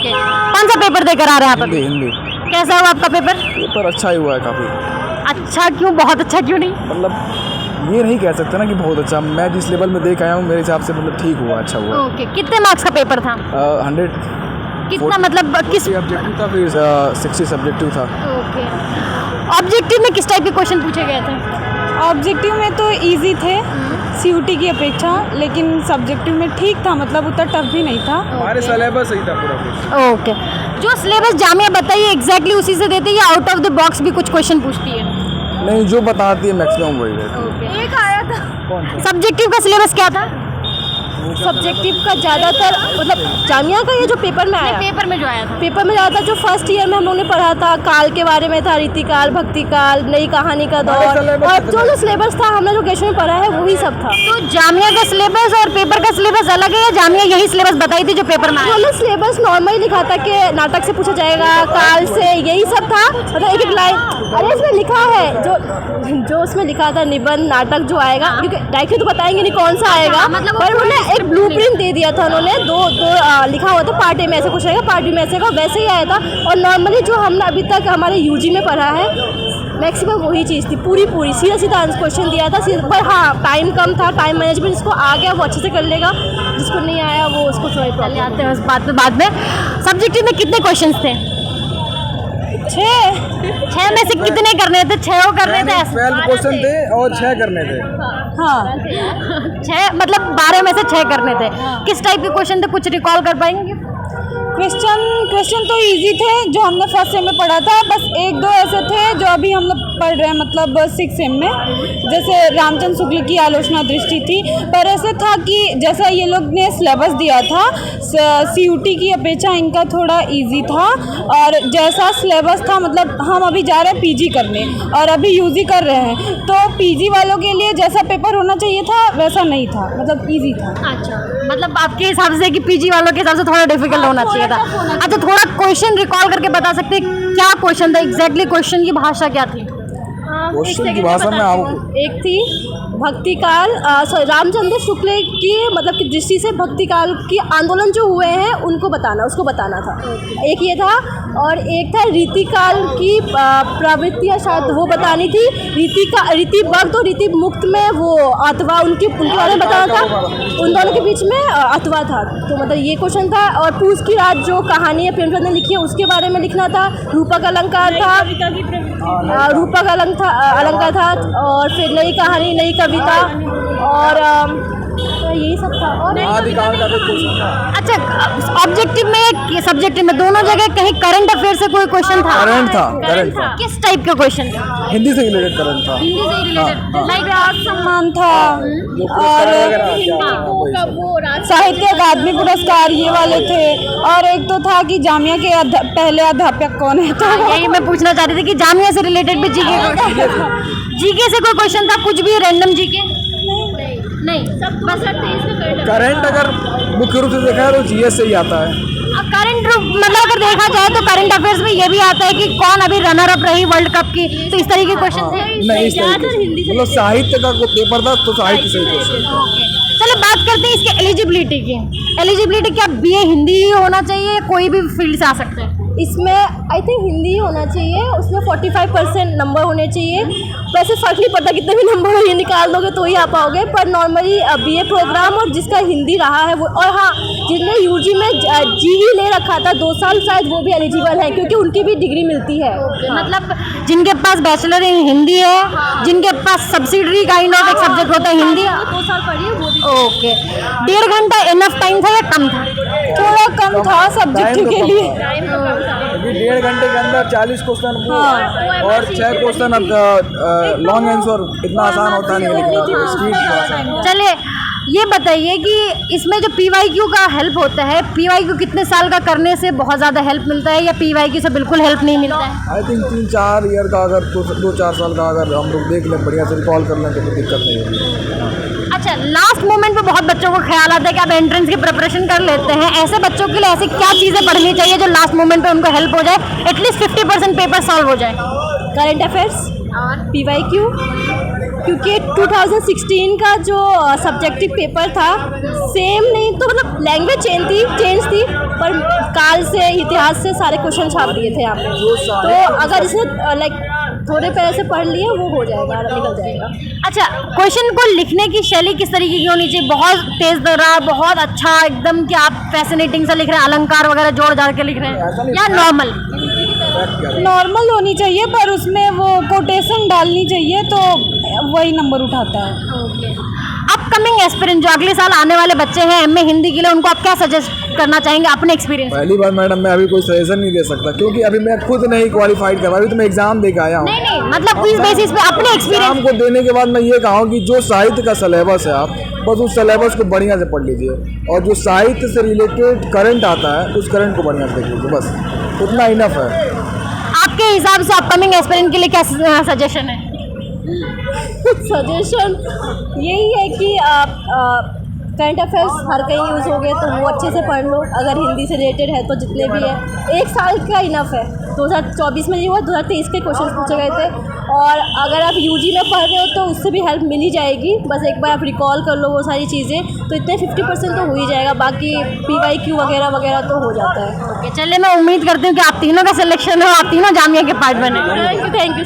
कौन सा पेपर देकर आ रहे हैं आप अभी? हिंदी। कैसा हुआ आपका पेपर? पेपर अच्छा ही हुआ है काफ़ी। अच्छा क्यों, बहुत अच्छा क्यों नहीं? मतलब ये नहीं कह सकते ना कि बहुत अच्छा, मैं जिस लेवल में देख आया हूँ मेरे हिसाब से मतलब ठीक हुआ, अच्छा हुआ। ओके, कितने मार्क्स का पेपर था? 100 कितना मतलब किस? ऑब्जेक्टिव था, फिर 60 सब्जेक्टिव था। ओके, ऑब्जेक्टिव में किस टाइप के क्वेश्चन पूछे गए थे? ऑब्जेक्टिव में तो इजी थे सीयूटी की अपेक्षा, लेकिन सब्जेक्टिव में ठीक था, मतलब उतना टफ भी नहीं था। हमारे सिलेबस सही था पूरा कुछ। ओके, जो सिलेबस जामिया बताइए एग्जैक्टली उसी से देती है या आउट ऑफ द बॉक्स भी कुछ क्वेश्चन पूछती है? नहीं, जो बताती है मैक्सिमम वही रहती है। ओके, एक आया था। कौन सा? सब्जेक्टिव का सिलेबस क्या था? सब्जेक्टिव का ज़्यादातर मतलब जामिया का ये जो पेपर में आया, पेपर में जो आया था, पेपर में ज़्यादा जो फर्स्ट ईयर में हम लोगों ने पढ़ा था, काल के बारे में था, रीतिकाल, भक्तिकाल, नई कहानी का दौर, और जो सिलेबस था हमने जो ग्रेजुएशन में पढ़ा है वही सब था। तो जामिया का सिलेबस और पेपर का सिलेबस अलग है या जामिया यही सिलेबस बताई थी जो पेपर में आया? उन्होंने सिलेबस नॉर्मली लिखा था कि नाटक से पूछा जाएगा, काल से, यही सब था। मतलब एक एक लाइन, अरे इसमें लिखा है जो उसमें लिखा था निबंध नाटक जो आएगा, क्योंकि डायरेक्टली तो बताएंगे नहीं कौन सा आएगा, मतलब पर उन्होंने एक ब्लूप्रिंट दे दिया था। उन्होंने दो लिखा हुआ था, पार्टी में ऐसे कुछ रहेगा, पार्टी में ऐसे का, वैसे ही आया था। और नॉर्मली जो हमने अभी तक हमारे यूजी में पढ़ा है मैक्सिमम वही चीज़ थी, पूरी सीधा सीधा क्वेश्चन दिया था। पर हाँ, टाइम कम था, टाइम मैनेजमेंट जिसको आ गया वो अच्छे से कर लेगा, जिसको नहीं आया वो उसको थोड़ा प्रॉब्लम आते हैं उस बात पे बाद में। सब्जेक्टिव में कितने क्वेश्चंस थे? 6 में से कितने करने थे? 6 करने थे? 12 क्वेश्चन थे और 6 करने थे। हाँ 6 मतलब 12 में से 6 करने थे। किस टाइप के क्वेश्चन थे, कुछ रिकॉल कर पाएंगे? क्वेश्चन तो इजी थे जो हमने फर्स्ट सेम में पढ़ा था, बस एक दो ऐसे थे जो अभी हम लोग पढ़ रहे हैं मतलब 6 सेम में, जैसे रामचंद्र शुक्ल की आलोचना दृष्टि थी। पर ऐसे था कि जैसा ये लोग ने सिलेबस दिया था सीयूटी की अपेक्षा इनका थोड़ा इजी था, और जैसा सिलेबस था मतलब हम अभी जा रहे हैं पीजी करने और अभी यूजी कर रहे हैं, तो पीजी वालों के लिए जैसा पेपर होना चाहिए था वैसा नहीं था, मतलब इजी था। अच्छा, मतलब आपके हिसाब से कि पीजी वालों के हिसाब से थोड़ा डिफिकल्ट होना चाहिए था। अच्छा, थोड़ा क्वेश्चन रिकॉल करके बता सकते हैं क्या क्वेश्चन था एग्जैक्टली? क्वेश्चन की भाषा क्या थी? क्वेश्चन की भाषा में आपको एक थी भक्तिकाल, रामचंद्र शुक्ल की मतलब की दृष्टि से भक्तिकाल की आंदोलन जो हुए हैं उनको बताना, उसको बताना था। एक ये था, और एक था रीतिकाल की प्रवृत्तियाँ शायद वो बतानी थी। रीति भक्त और रीति मुक्त में वो अथवा उनके बारे में बताना था, उन दोनों के बीच में अथवा था। तो मतलब ये क्वेश्चन था। और पूस की रात जो कहानी है प्रेमचंद ने लिखी है उसके बारे में लिखना था। रूपक अलंकार था, रूपक अलंकार था, और फिर नई कहानी, नई कविता, और यही सब था। और आदिकाल का भी क्वेश्चन था। अच्छा, ऑब्जेक्टिव में सब्जेक्टिव में दोनों जगह कहीं करंट अफेयर से कोई क्वेश्चन था? करंट था। किस टाइप का क्वेश्चन था? हिंदी से रिलेटेड करंट था। हिंदी से रिलेटेड, लाइक सम्मान था, और साहित्य अकादमी पुरस्कार ये वाले थे, और एक तो था कि जामिया के पहले अध्यापक कौन है। तो यही मैं पूछना चाह रही थी कि जामिया से रिलेटेड भी जीके से कोई क्वेश्चन था? कुछ भी रैंडम जीके? नहीं, सब बस करंट अगर मुख्य रूप से देखा है तो जीएस से ही आता है। करंट मतलब अगर देखा जाए तो करंट अफेयर्स में ये भी आता है कि कौन अभी रनर अप रही वर्ल्ड कप की, तो इस तरीके के क्वेश्चन थे? नहीं, इस तरीके से मतलब साहित्य का पेपर था तो साहित्य से क्वेश्चन। चलो बात करते हैं इसके एलिजिबिलिटी की। एलिजिबिलिटी क्या बीए हिंदी ही होना चाहिए या कोई भी फील्ड से आ सकता है? इसमें आई थिंक हिंदी ही होना चाहिए, उसमें 45% नंबर होने चाहिए। वैसे फर्क नहीं पड़ता कितने भी नंबर हो, ये निकाल दोगे तो ही आ पाओगे, पर नॉर्मली बीए प्रोग्राम और जिसका हिंदी रहा है वो, और हाँ जिसने यूजी में जी ही ले रखा था 2 साल शायद वो भी एलिजिबल है, क्योंकि उनकी भी डिग्री मिलती है। मतलब जिनके पास बैचलर इन हिंदी है, जिनके पास सब्सिडरी काइंड ऑफ एक सब्जेक्ट होता है हिंदी, 2 साल पढ़ी है वो भी। ओके, 1.5 घंटा इनफ टाइम था या कम था? थोड़ा कम था सब्जेक्ट के लिए। 1.5 घंटे के अंदर 40 क्वेश्चन और 6 क्वेश्चन लॉन्ग आंसर इतना आसान होता नहीं लिखना। चलिए ये बताइए कि इसमें जो पीवाईक्यू का हेल्प होता है, पीवाईक्यू कितने साल का करने से बहुत ज़्यादा हेल्प मिलता है या पीवाईक्यू से बिल्कुल हेल्प नहीं मिलता है? आई थिंक 3-4 ईयर का अगर 2-4 साल का अगर हम लोग देख लें बढ़िया से रिकॉल कर लें तो दिक्कत नहीं होगी। अच्छा, लास्ट मोमेंट पे बहुत बच्चों को ख्याल आता है कि आप एंट्रेंस की प्रिपरेशन कर लेते हैं, ऐसे बच्चों के लिए ऐसी क्या चीज़ें पढ़नी चाहिए जो लास्ट मोमेंट पे उनको हेल्प हो जाए, एटलीस्ट 50% पेपर सॉल्व हो जाए? करंट अफेयर्स, पीवाईक्यू, क्योंकि 2016 का जो सब्जेक्टिव पेपर था सेम नहीं, तो मतलब लैंग्वेज चेंज थी पर काल से इतिहास से सारे क्वेश्चन छाप दिए थे यहाँ पे। तो अगर इसने लाइक थोड़े पहले से पढ़ लिए वो हो जाएगा, निकल जाएगा। अच्छा, क्वेश्चन को लिखने की शैली किस तरीके की होनी चाहिए? बहुत तेज दरा, बहुत अच्छा एकदम कि आप फैसिनेटिंग सा लिख रहे हैं, अलंकार वगैरह जोड़ जाड़ के लिख रहे हैं, या नॉर्मल? नॉर्मल होनी चाहिए पर उसमें वो कोटेशन डालनी चाहिए तो वही नंबर उठाता है। अपकमिंग एस्पिरेंट जो अगले साल आने वाले बच्चे हैं एमए हिंदी के लिए, उनको आप क्या सजेस्ट करना चाहेंगे अपने एक्सपीरियंस? पहली बार मैडम मैं अभी कोई सजेशन नहीं दे सकता क्योंकि अभी मैं खुद नहीं क्वालिफाइड कर, अभी तो मैं एग्जाम दे के आया हूँ। नहीं मतलब किस बेसिस पे अपने एक्सपीरियंस एग्जाम को देने के बाद मैं ये कहूँ कि जो साहित्य का सिलेबस है आप बस उस सिलेबस को बढ़िया से पढ़ लीजिए और जो साहित्य से रिलेटेड करंट आता है उस करंट को बढ़िया से देख लीजिए, बस उतना इनफ है। आपके हिसाब से अपकमिंग एस्पिरेंट के लिए क्या सजेशन है? सजेशन यही है कि आप करंट अफेयर्स हर कहीं यूज़ हो गए तो वो अच्छे से पढ़ लो। अगर हिंदी से रिलेटेड है तो जितने भी है, एक साल का इनफ है। 2024 में ये हुआ, 2023 के क्वेश्चन पूछे गए थे और अगर आप यूजी में पढ़ रहे हो तो उससे भी हेल्प मिल ही जाएगी। बस एक बार आप रिकॉल कर लो वो सारी चीज़ें तो इतने 50% तो हो ही जाएगा, बाकी PYQ वगैरह वगैरह तो हो जाता है। चलिए, मैं उम्मीद करती हूँ कि आप तीनों का सिलेक्शन हो, आप तीनों जामिया के पार्ट बने। Thank you.